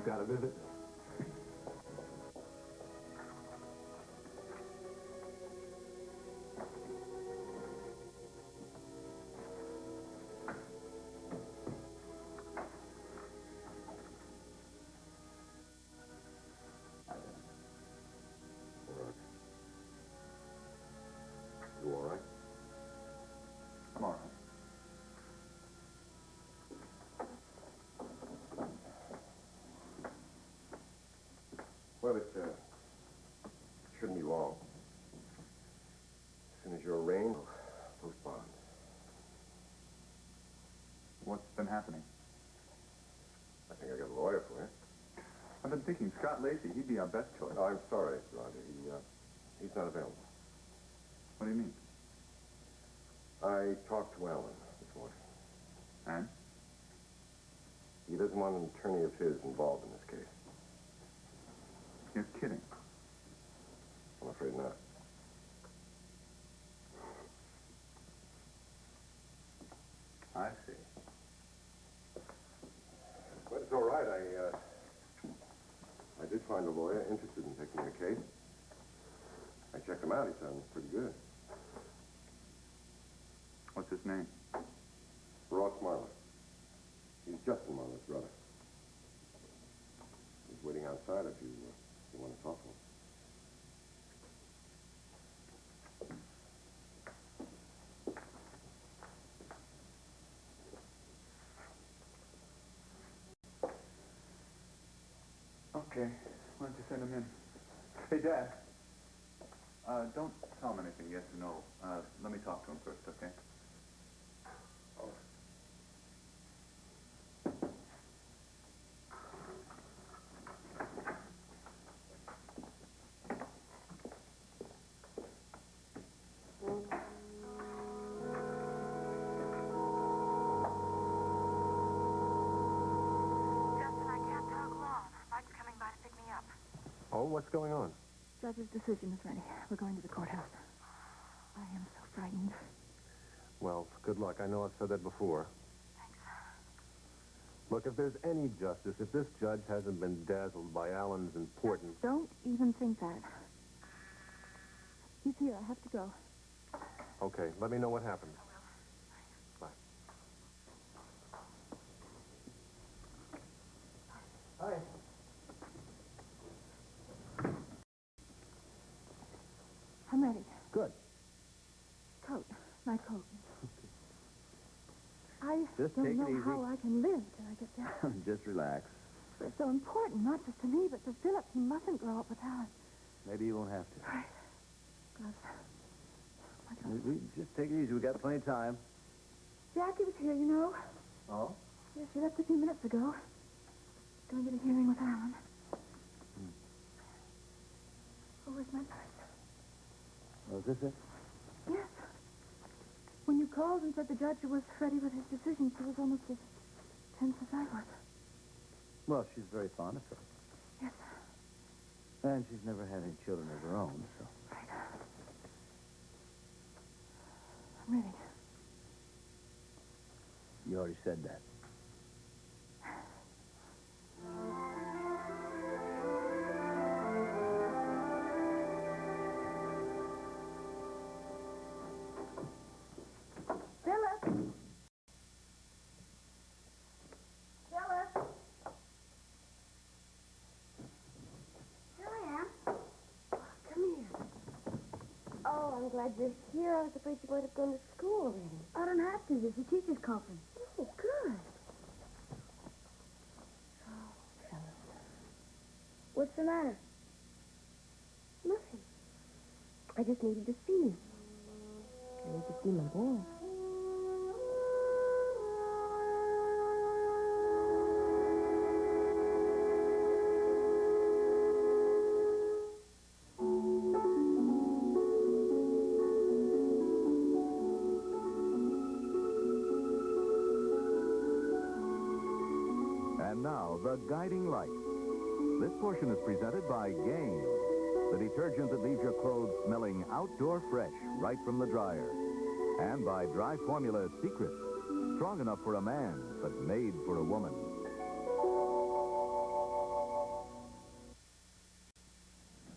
got a visit? You all right? I'm all right. Well, it shouldn't be long. As soon as you're arraigned, post bond. What's been happening? I think I got a lawyer for you. I've been thinking Scott Lacey, he'd be our best choice. No, I'm sorry, Roger. He's not available. What do you mean? I talked to Alan this morning. And? He doesn't want an attorney of his involved in this case. You're kidding. I'm afraid not. I see. But it's all right. I did find a lawyer interested in taking your case. I checked him out. He sounds pretty good. What's his name? Ross Marler. He's Justin Marler's brother. He's waiting outside if you want to talk to him. Okay. Why don't you send him in? Hey, Dad. Don't tell him anything, yes or no. Let me talk to him first, okay? All right. Justin, I can't talk long. Mike's coming by to pick me up. Oh, what's going on? Judge's decision is ready. We're going to the courthouse. I am so frightened. Well, good luck. I know I've said that before. Thanks. Look, if there's any justice, if this judge hasn't been dazzled by Alan's importance... Don't even think that. He's here. I have to go. Okay, let me know what happens. Bye. Hi. I'm ready. Good. Coat. My coat. I Just don't take it know easy. how I can live till I get there. Just relax. It's so important, not just to me, but to Philip. He mustn't grow up without it. Maybe you won't have to. Right. Gloves. My gloves. We just take it easy. We got plenty of time. Jackie was here, you know. Oh? Yes, she left a few minutes ago. Going to the hearing with Alan. Oh, where's my purse? Oh, is this it? Yes. When you called and said the judge was ready with his decision, she was almost as tense as I was. Well, she's very fond of her. Yes. And she's never had any children of her own, so... Right. I'm ready. You already said that. Philip! Philip! Here I am. Come here. Oh, I'm glad you're here. I was afraid you might have gone to school already. I don't have to. There's a teacher's conference. Oh, good. What's the matter? Nothing. I just needed to see you. I need to see my boy. And now, the guiding light. This portion is presented by Gain, the detergent that leaves your clothes smelling outdoor fresh right from the dryer. And by Dry Formula Secret, strong enough for a man, but made for a woman.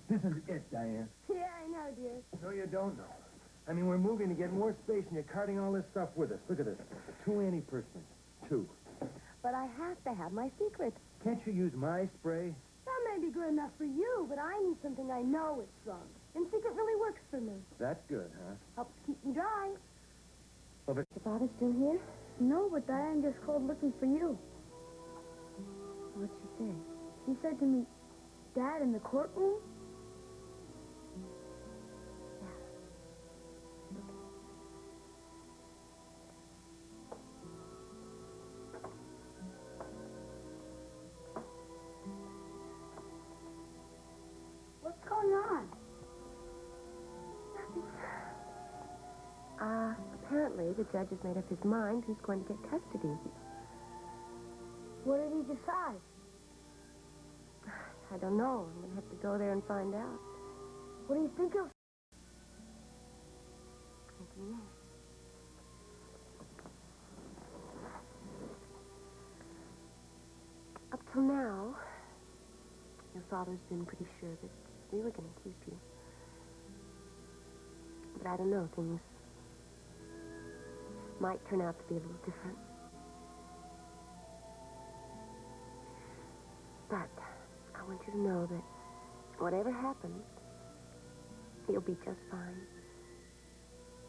This is it, Diane. Yeah, I know, dear. No, you don't know. I mean, we're moving to get more space, and you're carting all this stuff with us. Look at this. 2 antiperspirants. 2. But I have to have my secret. Can't you use my spray? That may be good enough for you, but I need something I know is strong. And secret really works for me. That's good, huh? Helps keep me dry. Well, but... Is your father still here? No, but Diane just called looking for you. What'd she say? She said to me, Dad in the courtroom? What's going on? Apparently the judge has made up his mind who's going to get custody of you. What did he decide? I don't know. I'm going to have to go there and find out. What do you think of? Up till now, your father's been pretty sure that we were going to keep you. But I don't know, things might turn out to be a little different. But I want you to know that whatever happens, you'll be just fine.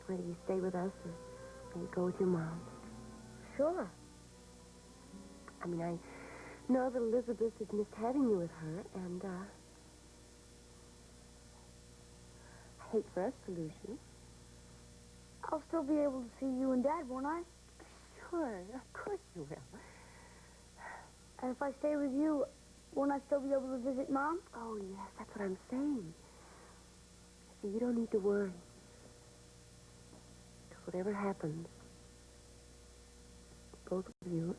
Whether you stay with us or you go with your mom. Sure. I mean, I know that Elizabeth has missed having you with her, and, I hate for us to lose you. I'll still be able to see you and Dad, won't I? Sure, of course you will. And if I stay with you, won't I still be able to visit Mom? Oh, yes, that's what I'm saying. See, you don't need to worry. Because whatever happens, both of you,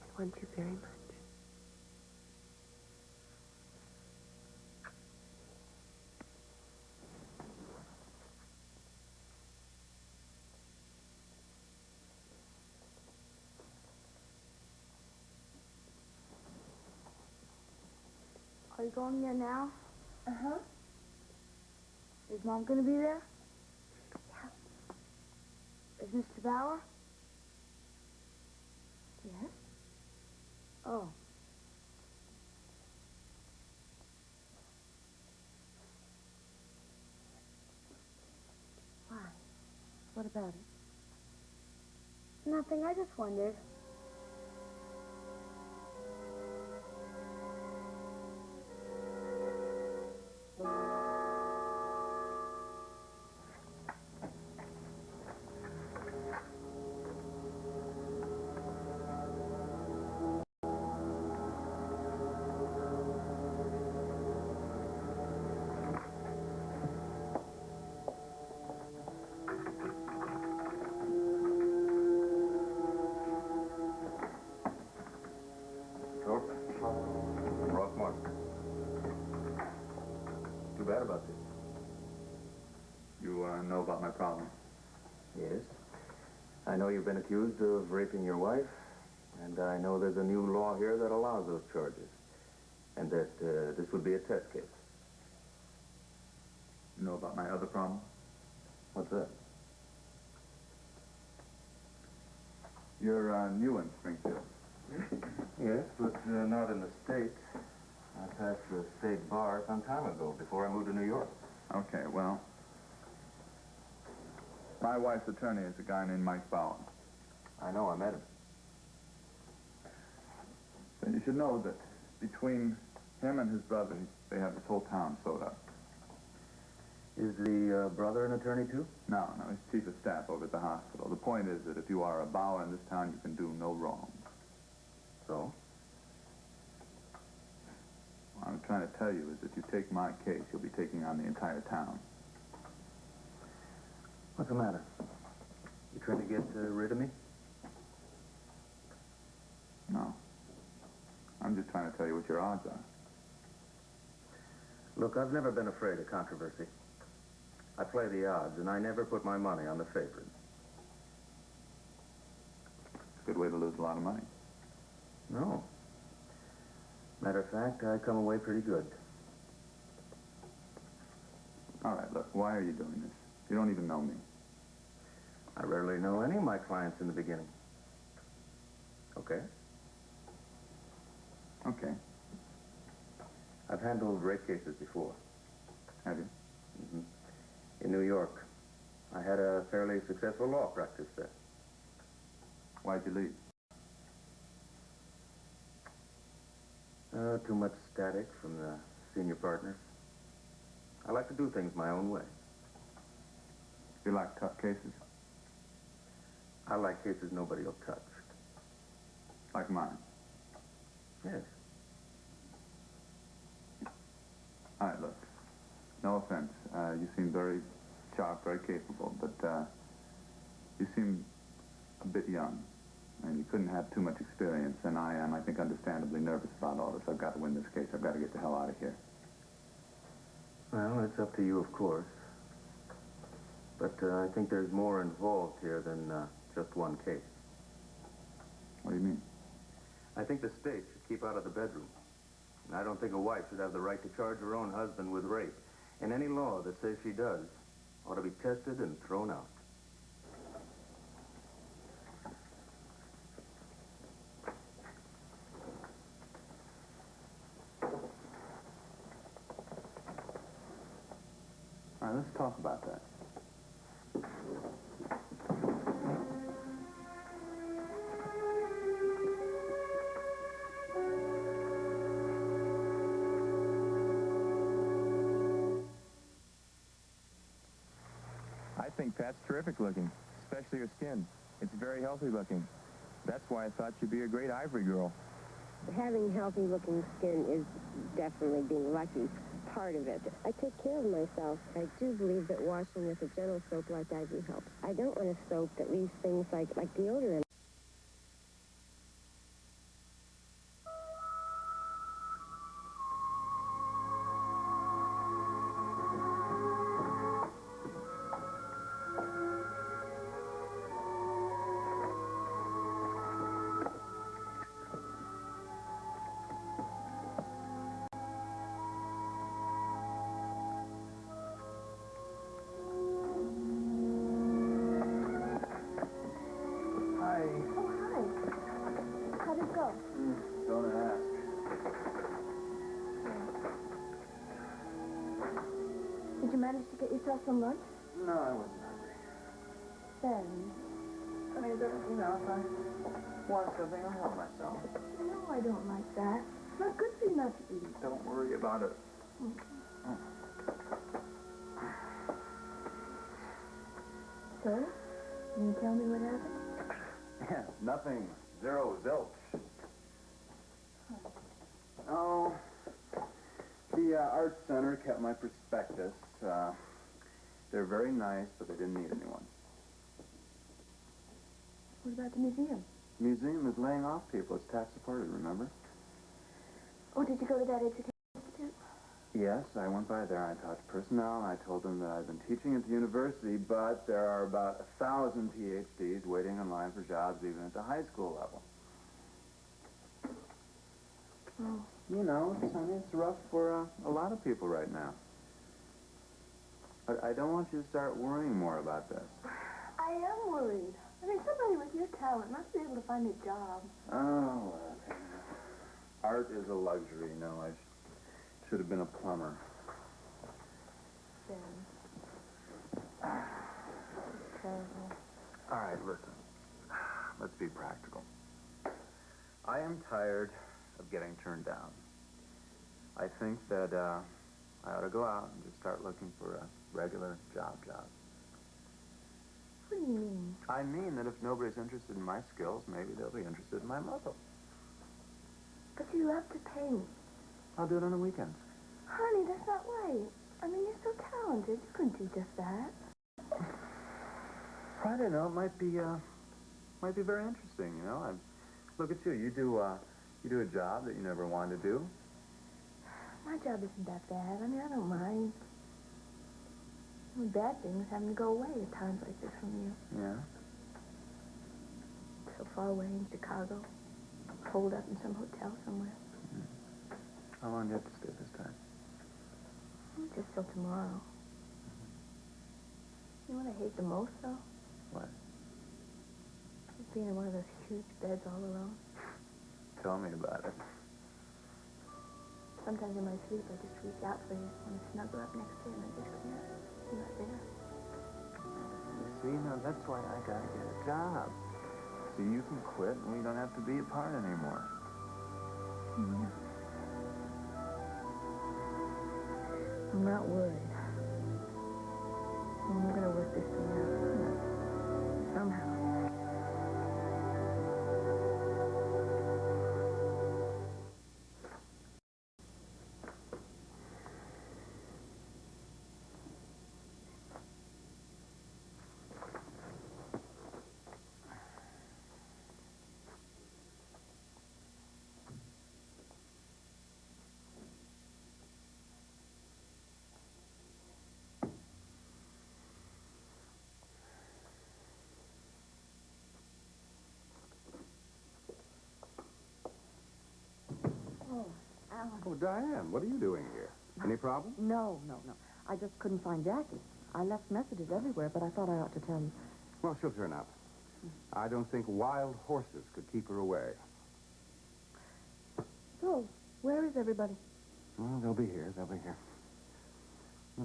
I want you very much. Are you going there now? Uh-huh. Is Mom going to be there? Yeah. Is Mr. Bauer? Yes. Oh. Why? What about it? Nothing, I just wondered. Bad about this. You know about my problem? Yes. I know you've been accused of raping your wife, and I know there's a new law here that allows those charges, and that this would be a test case. You know about my other problem? What's that? You're new in Springfield. Yes, but not in the state. I passed the state bar some time ago, before I moved to New York. Okay, well, my wife's attorney is a guy named Mike Bauer. I know, I met him. And you should know that between him and his brother, they have this whole town sewed up. Is the brother an attorney, too? No, he's chief of staff over at the hospital. The point is that if you are a Bauer in this town, you can do no wrong. So? What I'm trying to tell you is if you take my case, you'll be taking on the entire town. What's the matter? You trying to get rid of me? No. I'm just trying to tell you what your odds are. Look, I've never been afraid of controversy. I play the odds, and I never put my money on the favorite. It's a good way to lose a lot of money. No. Matter of fact, I come away pretty good. All right, look, why are you doing this? You don't even know me. I rarely know any of my clients in the beginning. Okay? Okay. I've handled rape cases before. Have you? Mm-hmm. In New York. I had a fairly successful law practice there. Why'd you leave? Too much static from the senior partners. I like to do things my own way. You like tough cases? I like cases nobody will touch. Like mine? Yes. All right, look. No offense. You seem very sharp, very capable, but you seem a bit young. And you couldn't have too much experience, and I am, I think, understandably nervous about all this. I've got to win this case. I've got to get the hell out of here. Well, it's up to you, of course. But I think there's more involved here than just one case. What do you mean? I think the state should keep out of the bedroom. And I don't think a wife should have the right to charge her own husband with rape. And any law that says she does ought to be tested and thrown out. All right, let's talk about that. I think Pat's terrific looking, especially her skin. It's very healthy looking. That's why I thought she'd be a great ivory girl. Having healthy-looking skin is definitely being lucky. Part of it. I take care of myself. I do believe that washing with a gentle soap like Ivory helps. I don't want a soap that leaves things like deodorant. Don't ask. Did you manage to get yourself some lunch? No, I wasn't hungry. Then, I mean, you know, if I want something, I'll help myself. no, I don't like that. It's not good for you not to eat. Don't worry about it. So, can you tell me what happened? Yeah, nothing. Zero, zilch. Oh, the art center kept my prospectus. They're very nice, but they didn't need anyone. What about the museum? Museum is laying off people. It's tax supported, remember? Oh, did you go to that education institute? Yes, I went by there. I talked to personnel, and I told them that I've been teaching at the university, but there are about 1,000 PhDs waiting in line for jobs even at the high school level. Oh. You know, it's rough for a lot of people right now. But I don't want you to start worrying more about this. I am worried. I mean, somebody with your talent must be able to find a job. Oh, well, art is a luxury, you know. I should have been a plumber. Ben. Terrible. All right, listen. Let's be practical. I am tired of getting turned down. I think that I ought to go out and just start looking for a regular job. What do you mean? I mean that if nobody's interested in my skills, maybe they'll be interested in my muscle. But you love to paint. I'll do it on the weekends. Honey, that's not right. I mean, you're so talented. You couldn't do just that. I don't know. It might be very interesting, you know. Look at you. You do a job that you never wanted to do. My job isn't that bad. I mean, I don't mind. The only bad thing is having to go away at times like this from you. Yeah? So far away in Chicago. Holed up in some hotel somewhere. How long do you have to stay this time? Just till tomorrow. I hate the most, though? What? Just being in one of those huge beds all alone. Tell me about it. Sometimes in my sleep, I just reach out for you. I want to snuggle up next to you, and I just can't. You're not there. You see, now that's why I gotta get a job. So you can quit and we don't have to be apart anymore. Yeah. I'm not worried. I'm gonna work this thing out. Somehow. Oh, Alan. Oh, Diane, what are you doing here? Any problem? No. I just couldn't find Jackie. I left messages everywhere, but I thought I ought to tell you. Well, she'll turn up. I don't think wild horses could keep her away. So, where is everybody? Well, they'll be here. Well,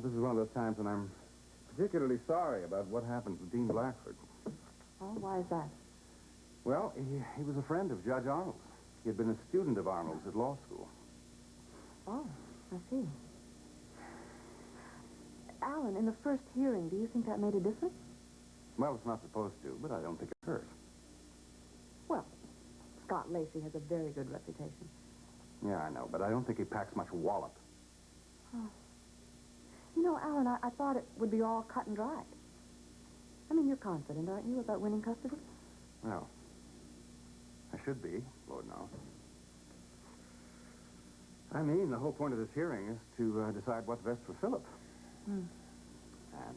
this is one of those times when I'm particularly sorry about what happened to Dean Blackford. Oh, why is that? Well, he was a friend of Judge Arnold's. He had been a student of Arnold's at law school. Oh, I see. Alan, in the first hearing, do you think that made a difference? Well, it's not supposed to, but I don't think it hurt. Well, Scott Lacey has a very good reputation. Yeah, I know, but I don't think he packs much wallop. Oh. You know, Alan, I thought it would be all cut and dried. I mean, you're confident, aren't you, about winning custody? Well, I should be, Lord knows. I mean, the whole point of this hearing is to decide what's best for Philip. And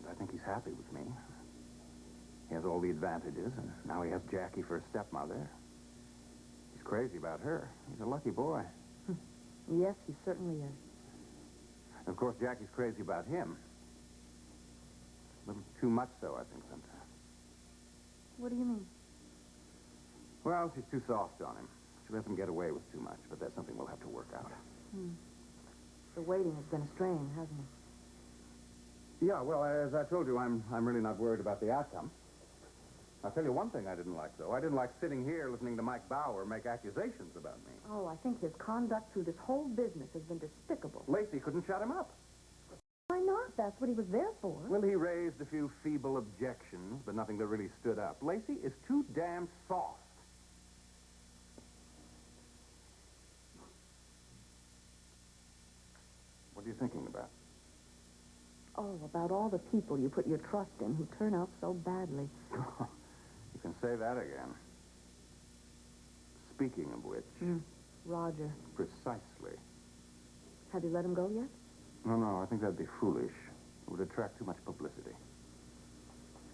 I think he's happy with me. He has all the advantages, and now he has Jackie for a stepmother. He's crazy about her. He's a lucky boy. Yes, he certainly is. And of course, Jackie's crazy about him. A little too much so, I think, sometimes. What do you mean? Well, she's too soft on him. She lets him get away with too much, but that's something we'll have to work out. The waiting has been a strain, hasn't it? Yeah, well, as I told you, I'm really not worried about the outcome. I'll tell you one thing I didn't like, though. I didn't like sitting here listening to Mike Bauer make accusations about me. Oh, I think his conduct through this whole business has been despicable. Lacey couldn't shut him up. Why not? That's what he was there for. Well, he raised a few feeble objections, but nothing that really stood up. Lacey is too damn soft. What are you thinking about? Oh, about all the people you put your trust in who turn out so badly. You can say that again. Speaking of which... Roger. Precisely. Have you let him go yet? No, I think that'd be foolish. It would attract too much publicity.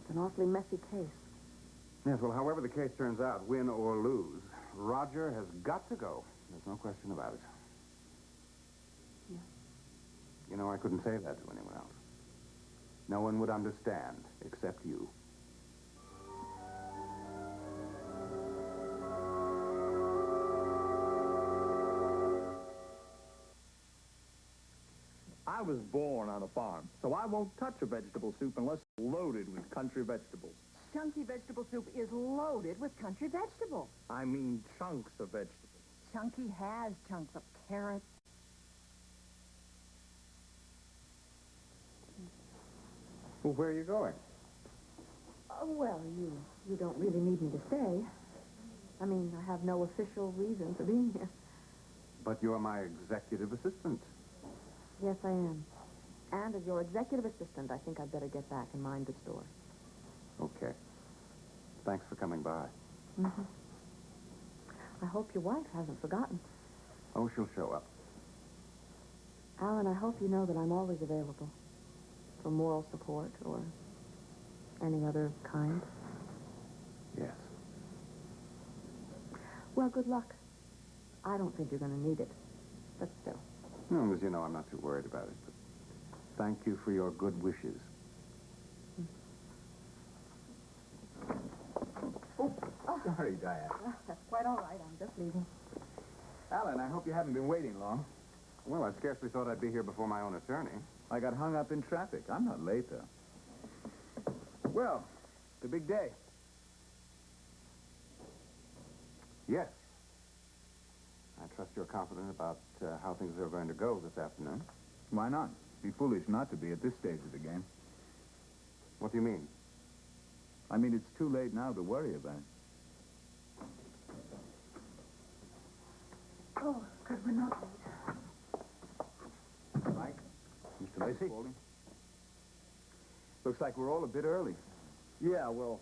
It's an awfully messy case. Yes, well, however the case turns out, win or lose, Roger has got to go. There's no question about it. Yeah. You know, I couldn't say that to anyone else. No one would understand except you. I was born on a farm, so I won't touch a vegetable soup unless it's loaded with country vegetables. Chunky vegetable soup is loaded with country vegetables. I mean chunks of vegetables. Chunky has chunks of carrots. Well, where are you going? Oh, well, you don't really need me to stay. I mean, I have no official reason for being here. But you're my executive assistant. Yes, I am. And as your executive assistant, I think I'd better get back and mind the store. Okay. Thanks for coming by. I hope your wife hasn't forgotten. Oh, she'll show up. Alan, I hope you know that I'm always available for moral support or any other kind. Yes. Well, good luck. I don't think you're going to need it, but still. No, as you know, I'm not too worried about it, but thank you for your good wishes. Sorry, Diane. That's quite all right. I'm just leaving. Alan, I hope you haven't been waiting long. Well, I scarcely thought I'd be here before my own attorney. I got hung up in traffic. I'm not late, though. Well, it's a big day. Yes. I trust you're confident about how things are going to go this afternoon. Why not? Be foolish not to be at this stage of the game. What do you mean? I mean, it's too late now to worry about it. Oh, good. We're not late. Mike? Mr. Lacey? Spaulding? Looks like we're all a bit early. Yeah, well,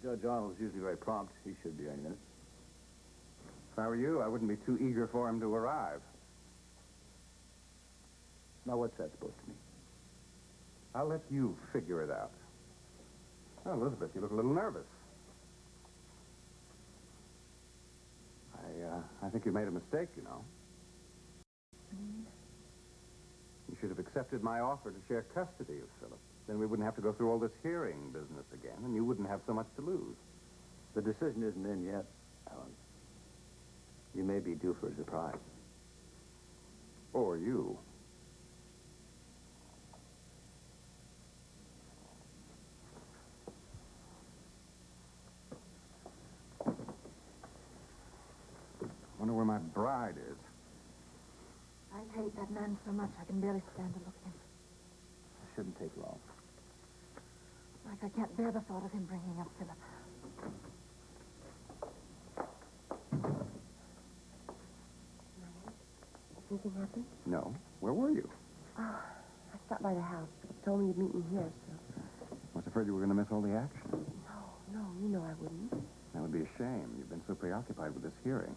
Judge Arnold's usually very prompt. He should be any minute. If I were you, I wouldn't be too eager for him to arrive. Now, what's that supposed to mean? I'll let you figure it out. Oh, Elizabeth, you look a little nervous. I think you made a mistake, you know. You should have accepted my offer to share custody of Philip. Then we wouldn't have to go through all this hearing business again, and you wouldn't have so much to lose. The decision isn't in yet, Alan. You may be due for a surprise. Or you. Wonder where my bride is. I hate that man so much I can barely stand to look at him. It shouldn't take long. Like I can't bear the thought of him bringing up Philip. Anything happened? No. Where were you? Oh, I stopped by the house. You told me you'd meet me here, so... I was afraid you were going to miss all the action. No, you know I wouldn't. That would be a shame. You've been so preoccupied with this hearing,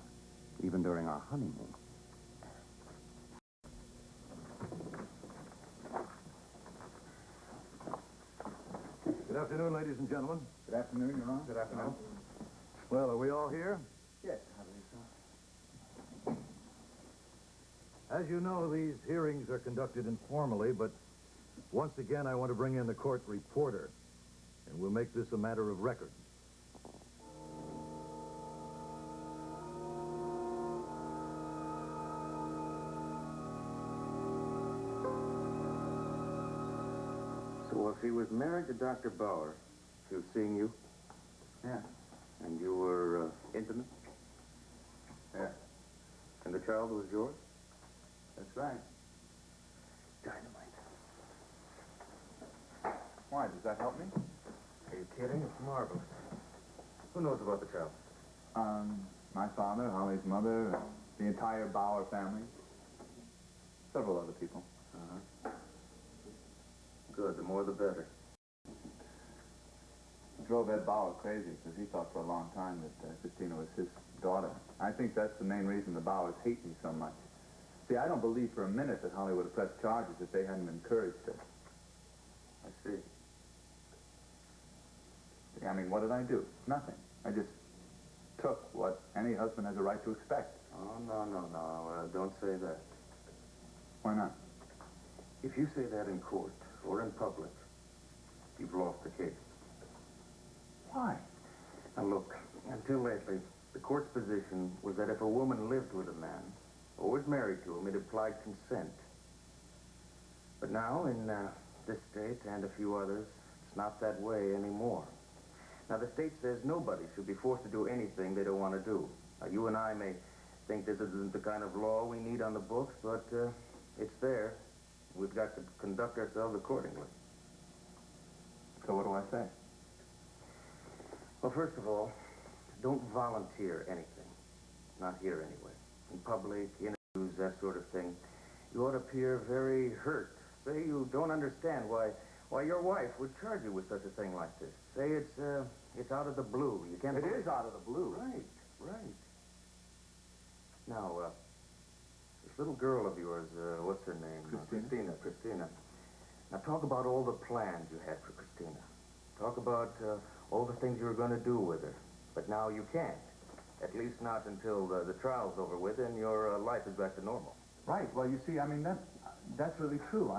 even during our honeymoon. Good afternoon, ladies and gentlemen. Good afternoon, Your Honor. Good afternoon. Well, are we all here? Yes, I believe so. As you know, these hearings are conducted informally, but once again, I want to bring in the court reporter, and we'll make this a matter of record. So if he was married to Dr. Bauer, he was seeing you, Yeah. and you were intimate, Yeah. and the child was yours? That's right. Dynamite. Why, does that help me? Are you kidding? It's marvelous. Who knows about the child? My father, Holly's mother, the entire Bauer family. Several other people. Uh-huh. Good, the more the better. It drove Ed Bauer crazy because he thought for a long time that Christina was his daughter. I think that's the main reason the Bauers hate me so much. See, I don't believe for a minute that Holly would have pressed charges if they hadn't encouraged her. I see. See, I mean, what did I do? Nothing. I just took what any husband has a right to expect. Oh, no. Don't say that. Why not? If you say that in court or in public, you've lost the case. Why? Now, look, until lately, the court's position was that if a woman lived with a man or was married to him, it implied consent. But now, in this state and a few others, it's not that way anymore. Now, the state says nobody should be forced to do anything they don't want to do. Now, you and I may think this isn't the kind of law we need on the books, but it's there. We've got to conduct ourselves accordingly. So what do I say? Well, first of all, don't volunteer anything. Not here, anyway. In public, interviews, that sort of thing. You ought to appear very hurt. Say you don't understand why your wife would charge you with such a thing like this. Say it's out of the blue. You can't... It is out of the blue. Right. Now, this little girl of yours, what's her name? Christina. Now, talk about all the plans you had for Christina. Talk about all the things you were going to do with her. But now you can't. At least not until the trial's over with and your life is back to normal. Right. Well, you see, I mean, that's really true.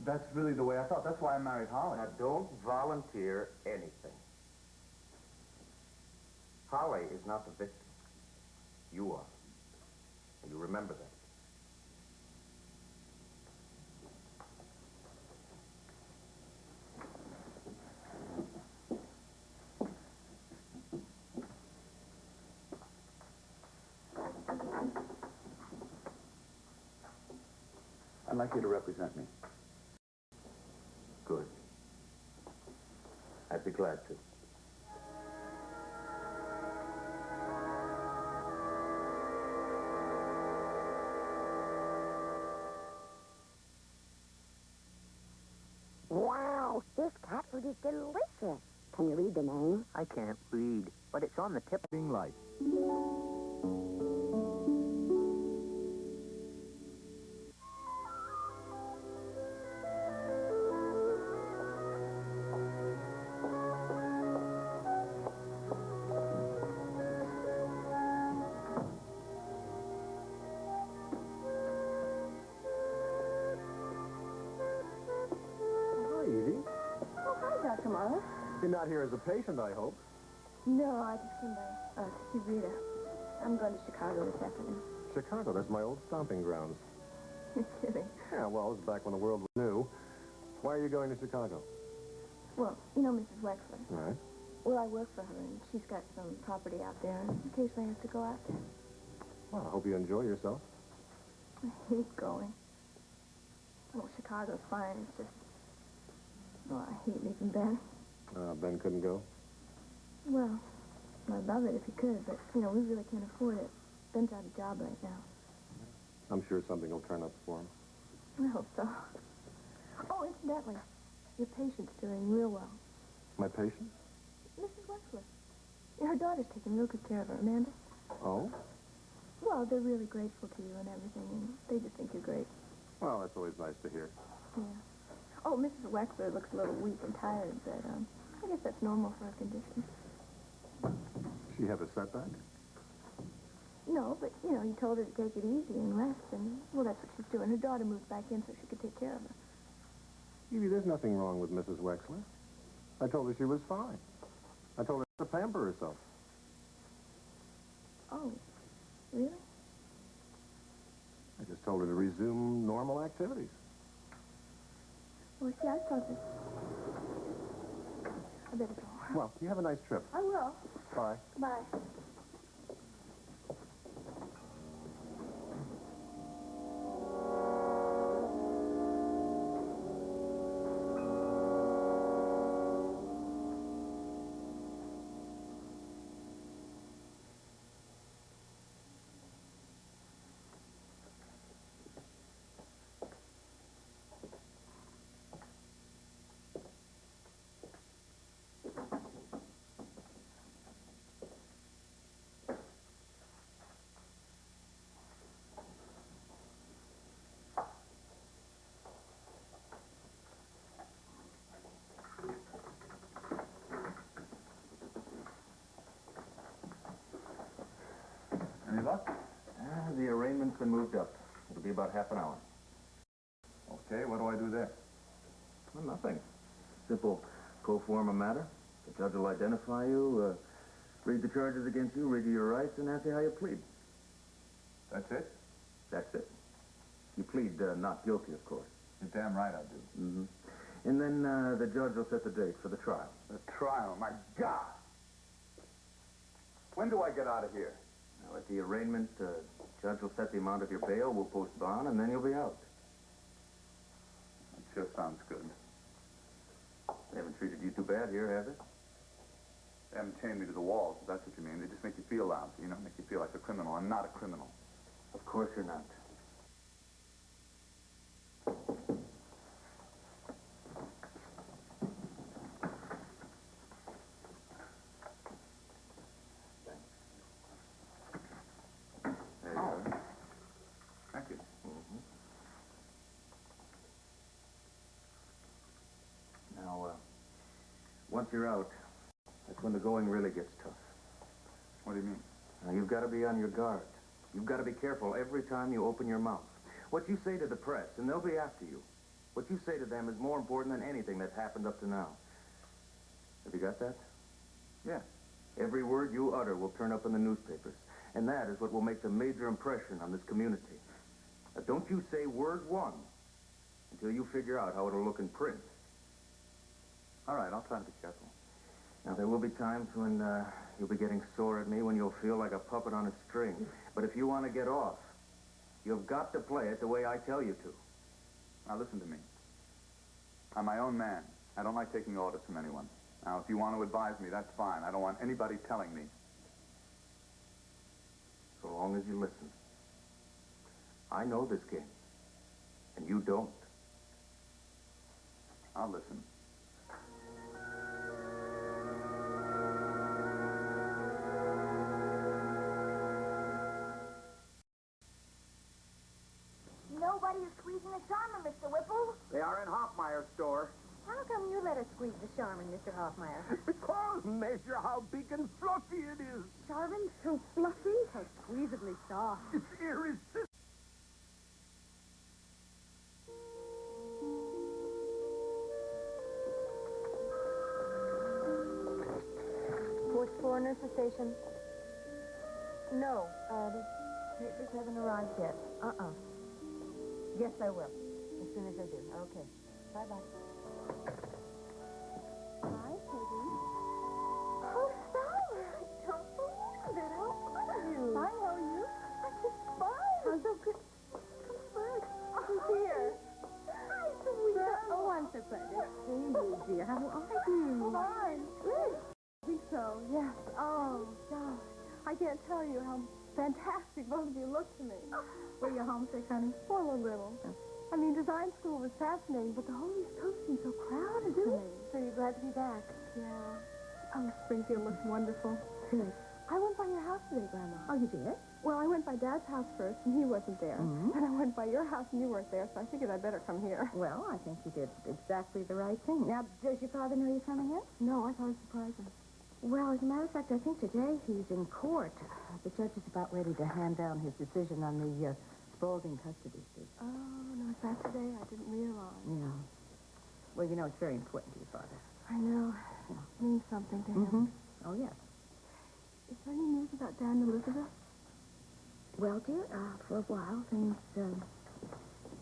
That's really the way I thought. That's why I married Holly. Now, don't volunteer anything. Holly is not the victim. You are. And you remember that. I'd like you to represent me. Good. I'd be glad to. Wow, this cat food is delicious. Can you read the name? I can't read, but it's on the tip. Light. Hi, Edie. Oh, hi, Dr. Marlowe. You're not here as a patient, I hope. No, I just came by to see Rita. I'm going to Chicago this afternoon. Chicago, that's my old stomping grounds. You're kidding. Yeah, well, it was back when the world was new. Why are you going to Chicago? Well, you know Mrs. Wexler. Right. Well, I work for her, and she's got some property out there, and occasionally I have to go out there. Well, I hope you enjoy yourself. I hate going. Well, Chicago's fine. It's just... Well, I hate leaving Ben. Ben couldn't go? Well, I'd love it if he could, but, you know, we really can't afford it. Ben's out of job right now. I'm sure something will turn up for him. I hope so. Oh, incidentally, your patient's doing real well. My patient? Mrs. Wexler. Her daughter's taking real good care of her, Amanda. Oh? Well, they're really grateful to you and everything, and they just think you're great. Well, that's always nice to hear. Yeah. Oh, Mrs. Wexler looks a little weak and tired, but, I guess that's normal for her condition. She have a setback? No, but, you know, you told her to take it easy and rest, and, well, that's what she's doing. Her daughter moved back in so she could take care of her. Evie, there's nothing wrong with Mrs. Wexler. I told her she was fine. I told her to pamper herself. Oh, really? I just told her to resume normal activities. Well, see, I thought that... I better go. Well, you have a nice trip. I will. Bye. Bye. Any luck? The arraignment's been moved up. It'll be about half an hour. Okay, what do I do there? Well, nothing. Simple pro forma matter. The judge will identify you, read the charges against you, read you your rights, and ask you how you plead. That's it? That's it. You plead not guilty, of course. You're damn right I do. Mm-hmm. And then the judge will set the date for the trial. The trial, my God! When do I get out of here? Now, at the arraignment, the judge will set the amount of your bail, we'll post bond, and then you'll be out. That sure sounds good. They haven't treated you too bad here, have they? They haven't chained me to the walls, if that's what you mean. They just make you feel lousy, you know, make you feel like a criminal. I'm not a criminal. Of course you're not. Thank you. Mm-hmm. Now, once you're out, that's when the going really gets tough. What do you mean? Now, you've got to be on your guard. You've got to be careful every time you open your mouth. What you say to the press, and they'll be after you. What you say to them is more important than anything that's happened up to now. Have you got that? Yeah. Every word you utter will turn up in the newspapers. And that is what will make the major impression on this community. Now, don't you say word one until you figure out how it'll look in print. All right, I'll try to be careful. Now, there will be times when you'll be getting sore at me, when you'll feel like a puppet on a string. But if you want to get off, you've got to play it the way I tell you to. Now, listen to me. I'm my own man. I don't like taking orders from anyone. Now, if you want to advise me, that's fine. I don't want anybody telling me. So long as you listen. I know this game, and you don't. I'll listen. Nobody is squeezing the Charmin, Mr. Whipple. They are in Hoffmeyer's store. How come you let us squeeze the Charmin, Mr. Hoffmeyer? Because measure how big and fluffy it is. Charmin so fluffy, so squeezably soft. It's irresistible. Ports 4, Nurse's Station. No, the papers haven't arrived yet. Yes, I will. As soon as I do. Okay. Bye-bye. Hi, Peggy. Oh, Sarah, I don't believe it. How are you? Hi, how are you? I'm just fine. I'm so good. Come first. Who's here? Hi, sweetheart. Oh, I'm so glad to see you, dear. How are you? Fine. Good. I think so, yes. Oh, gosh. I can't tell you how fantastic both of you look to me. Were you homesick, honey? Well, a little. I mean, design school was fascinating, but the whole East Coast seemed so crowded to me. So you're glad to be back? Yeah. Oh, Springfield looks wonderful. Good. I went by your house today, Grandma. Oh, you did? Well, I went by Dad's house first, and he wasn't there. Mm-hmm. And I went by your house, and you weren't there, so I figured I'd better come here. Well, I think you did exactly the right thing. Now, does your father know you're coming in? No, I thought I'd surprise him. Well, as a matter of fact, I think today he's in court. The judge is about ready to hand down his decision on the Spaulding custody suit. Oh, no, it's that today? I didn't realize. Yeah. Well, you know, it's very important to your father. I know. Yeah. It means something to him. Mm-hmm. Oh, yes. Is there any news about Dan and Elizabeth? Well, dear, for a while, things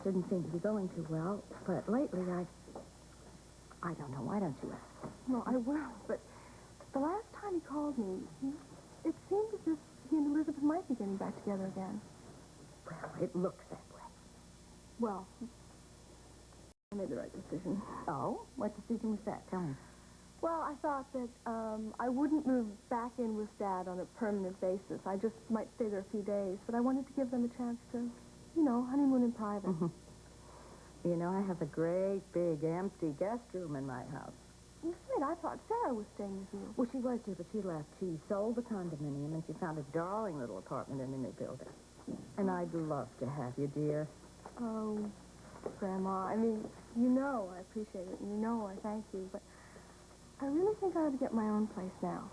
didn't seem to be going too well. But lately, I don't know. Why don't you ask? No, I will, but the last time he called me, it seemed as if he and Elizabeth might be getting back together again. Well, it looks that way. Well, I made the right decision. Oh? What decision was that? Tell me. Well, I thought that I wouldn't move back in with Dad on a permanent basis. I just might stay there a few days, but I wanted to give them a chance to, you know, honeymoon in private. Mm-hmm. You know, I have a great, big, empty guest room in my house. You said I thought Sarah was staying with you. Well, she was, too, but she left. She sold the condominium, and she found a darling little apartment in a new building. And I'd love to have you, dear. Oh, Grandma, I mean, you know I appreciate it, and you know I thank you, but I really think I ought to get my own place now.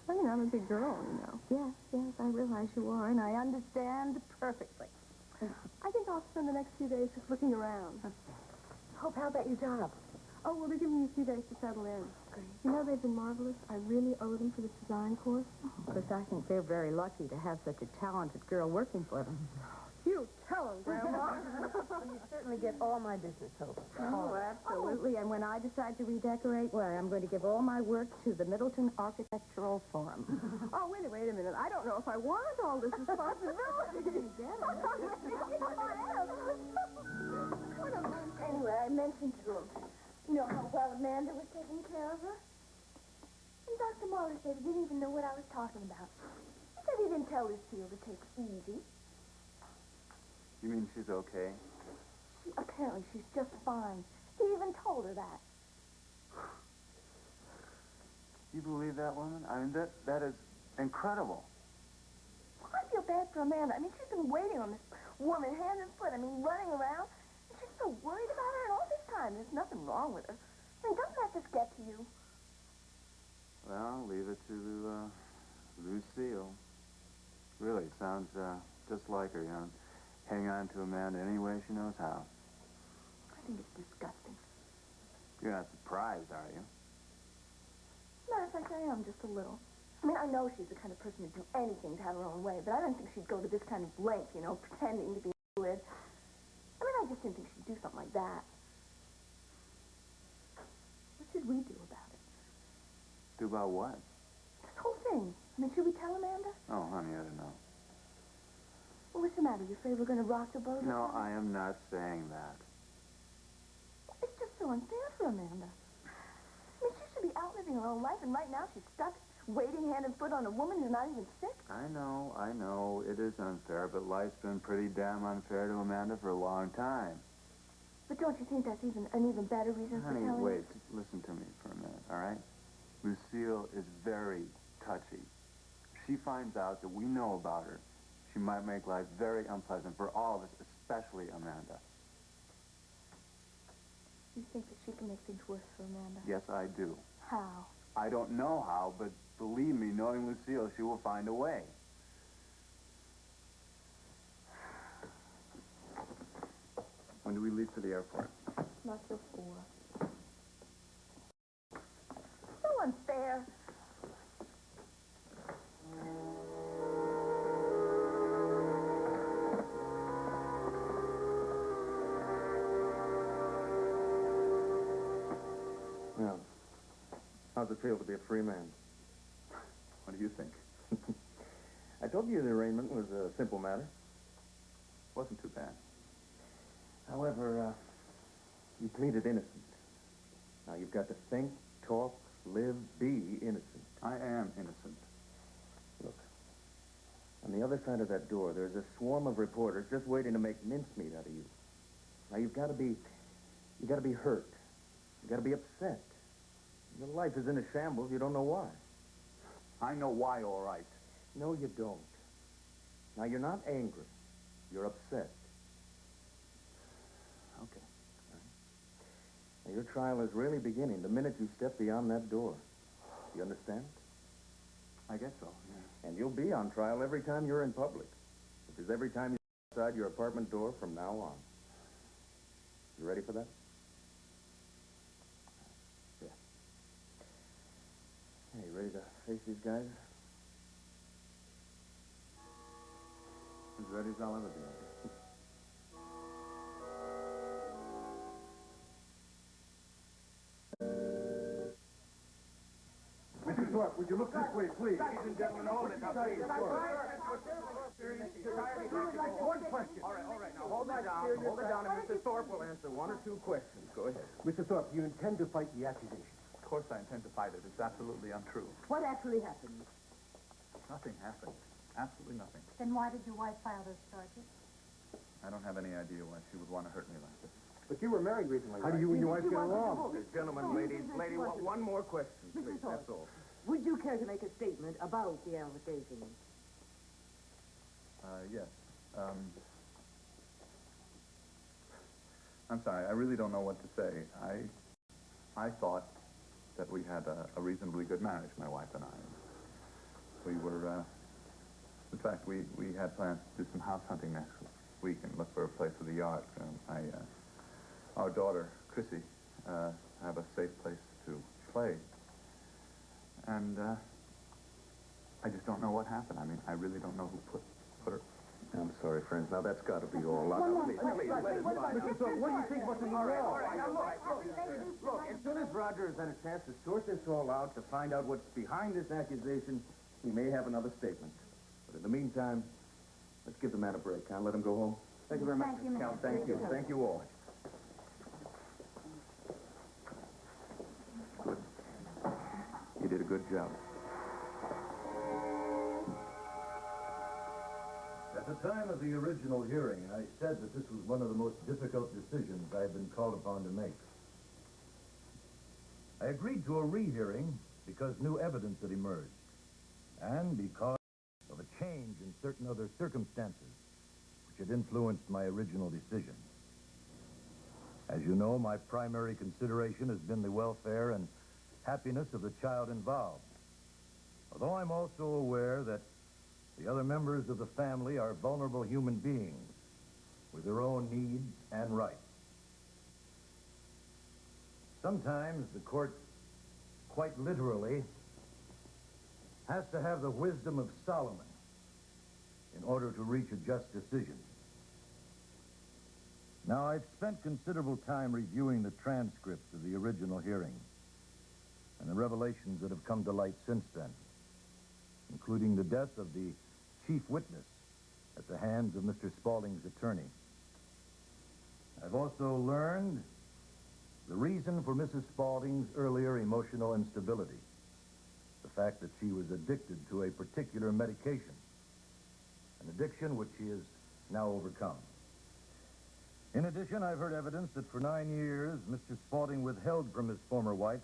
I mean, I'm a big girl, you know. Yes, I realize you are, and I understand perfectly. I think I'll spend the next few days just looking around. Hope, how about your job? Oh, well, they're giving me a few days to settle in. Great. You know, they've been marvelous. I really owe them for this design course. Of course, I think they're very lucky to have such a talented girl working for them. You tell them, Grandma. You certainly get all my business, Hope. Oh, absolutely. And when I decide to redecorate, well, I'm going to give all my work to the Middleton Architectural Forum. Oh, wait a minute. I don't know if I want all this responsibility. Anyway, I mentioned to him, you know, how well Amanda was taking care of her. And Dr. Muller said he didn't even know what I was talking about. He said he didn't tell Lucille to take it easy. You mean she's okay? Apparently, she's just fine. He even told her that. You believe that woman? I mean, that is incredible. Well, I feel bad for Amanda. I mean, she's been waiting on this woman hand and foot. I mean, running around. And she's so worried about her, and all this time there's nothing wrong with her. I mean, doesn't that just get to you? Well, leave it to Lucille. Really, sounds just like her, you know. Hang on to Amanda any way she knows how. I think it's disgusting. You're not surprised, are you? Matter of fact, I am just a little. I mean, I know she's the kind of person who'd do anything to have her own way, but I don't think she'd go to this kind of length, you know, pretending to be a invalid. I mean, I just didn't think she'd do something like that. What should we do about it? Do about what? This whole thing. I mean, should we tell Amanda? Oh, honey, I don't know. Well, what's the matter? You afraid we're going to rock the boat? No, I am not saying that. It's just so unfair for Amanda. I mean, she should be out living her own life, and right now she's stuck waiting hand and foot on a woman who's not even sick. I know. It is unfair, but life's been pretty damn unfair to Amanda for a long time. But don't you think that's an even better reason for Honey, telling wait. her? Just listen to me for a minute, all right? Lucille is very touchy. If she finds out that we know about her, she might make life very unpleasant for all of us, especially Amanda. You think that she can make things worse for Amanda? Yes, I do. How? I don't know how, but believe me, knowing Lucille, she will find a way. When do we leave for the airport? Not till 4. So unfair. Well, how's it feel to be a free man? What do you think? I told you the arraignment was a simple matter. Wasn't too bad. However, you pleaded innocent. Now you've got to think, talk, live, be innocent. I am innocent. Look, on the other side of that door, there's a swarm of reporters just waiting to make mincemeat out of you. Now you've got to be hurt. You've got to be upset. Your life is in a shambles. You don't know why. I know why, all right. No, you don't. Now, you're not angry. You're upset. Okay. Now, your trial is really beginning the minute you step beyond that door. You understand? I guess so, yeah. And you'll be on trial every time you're in public. Which is every time you're outside your apartment door from now on. You ready for that? Yeah. Hey, you ready to face these guys? As ready as I'll ever be. Mr. Thorpe, would you look this way, please? Ladies and gentlemen, hold it. Now, please, One question. All right. Now, hold that down. Hold it down, and Mr. Thorpe will answer 1 or 2 questions. Go ahead. Mr. Thorpe, you intend to fight the accusation? Of course I intend to fight it. It's absolutely untrue. What actually happened? Nothing happened. Absolutely nothing. Then why did your wife file those charges? I don't have any idea why she would want to hurt me like this. But you were married recently, How do you and your wife get along? Gentlemen, lady, one more question, please. Thorpe. That's all. Would you care to make a statement about the allegations? Yes. I'm sorry, I really don't know what to say. I thought that we had a reasonably good marriage, my wife and I. We were, in fact, we had plans to do some house hunting next week and look for a place with a yard. Our daughter, Chrissy, have a safe place to play. And I just don't know what happened. I mean, I really don't know who put her. I'm sorry, friends. Now, that's got to be all. Please, let us find out. Mr. Thorpe, what do you think about the new law? All right, now, look, as soon as Roger has had a chance to sort this all out, to find out what's behind this accusation, he may have another statement. But in the meantime, let's give the man a break, huh? Let him go home. Thank you very much, Mr. Count. Thank you. Thank you all. Good. You did a good job. At the time of the original hearing, I said that this was one of the most difficult decisions I had been called upon to make. I agreed to a rehearing because new evidence had emerged, and because of a change in certain other circumstances which had influenced my original decision. As you know, my primary consideration has been the welfare and happiness of the child involved. Although I'm also aware that the other members of the family are vulnerable human beings with their own needs and rights. Sometimes the court, quite literally, has to have the wisdom of Solomon in order to reach a just decision. Now, I've spent considerable time reviewing the transcripts of the original hearing and the revelations that have come to light since then, including the death of the chief witness at the hands of Mr. Spaulding's attorney. I've also learned the reason for Mrs. Spaulding's earlier emotional instability, the fact that she was addicted to a particular medication, an addiction which she has now overcome. In addition, I've heard evidence that for 9 years, Mr. Spaulding withheld from his former wife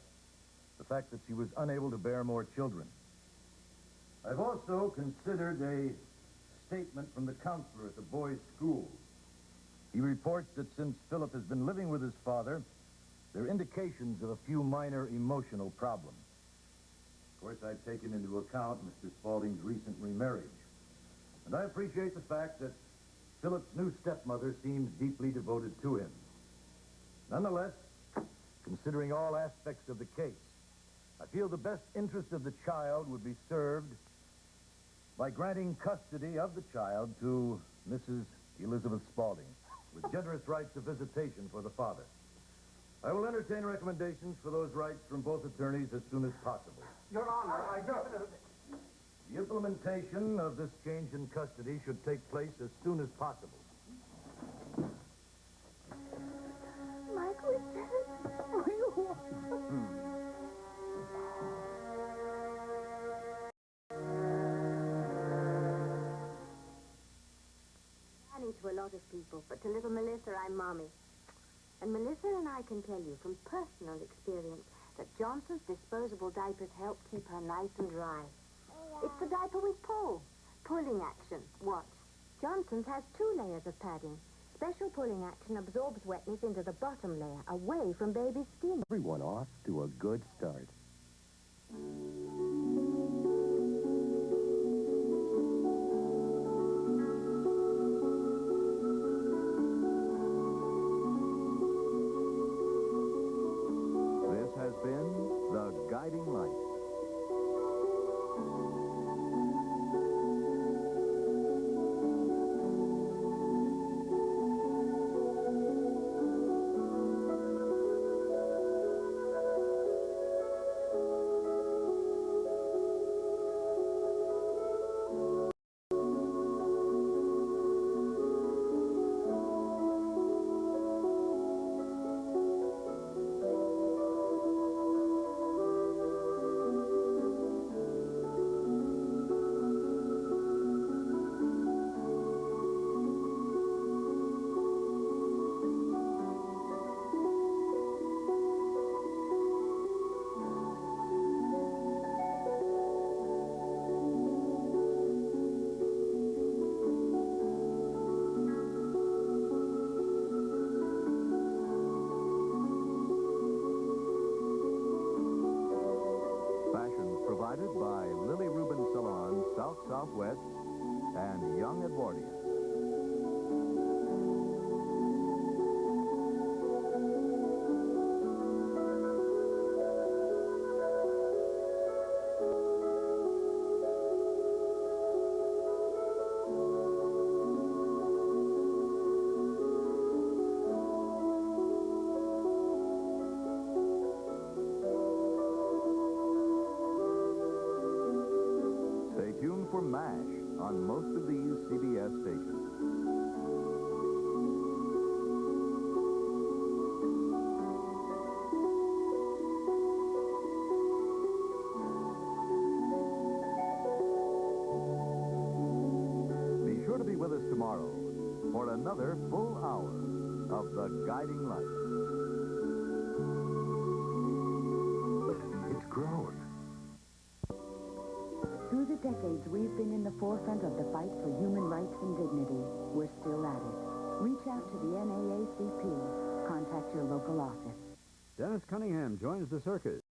the fact that she was unable to bear more children. I've also considered a statement from the counselor at the boys' school. He reports that since Philip has been living with his father, there are indications of a few minor emotional problems. Of course, I've taken into account Mr. Spaulding's recent remarriage. And I appreciate the fact that Philip's new stepmother seems deeply devoted to him. Nonetheless, considering all aspects of the case, I feel the best interest of the child would be served by granting custody of the child to Mrs. Elizabeth Spaulding, with generous rights of visitation for the father. I will entertain recommendations for those rights from both attorneys as soon as possible. Your Honor, I don't... The implementation of this change in custody should take place as soon as possible. Michael, is that you? Annie to a lot of people, but to little Melissa, I'm Mommy. And Melissa and I can tell you from personal experience that Johnson's disposable diapers help keep her nice and dry. It's the diaper with pull. Pulling action. Watch. Johnson's has 2 layers of padding. Special pulling action absorbs wetness into the bottom layer, away from baby's skin. Everyone off to a good start. This has been The Guiding Light. Provided by Lily Rubin Salon, South Southwest, and Young Edwardian. Stay tuned for MASH on most of these CBS stations. Be sure to be with us tomorrow for another full hour of The Guiding Light. It's grown. Through the decades, we've been in the forefront of the fight for human rights and dignity. We're still at it. Reach out to the NAACP. Contact your local office. Dennis Cunningham joins the circus.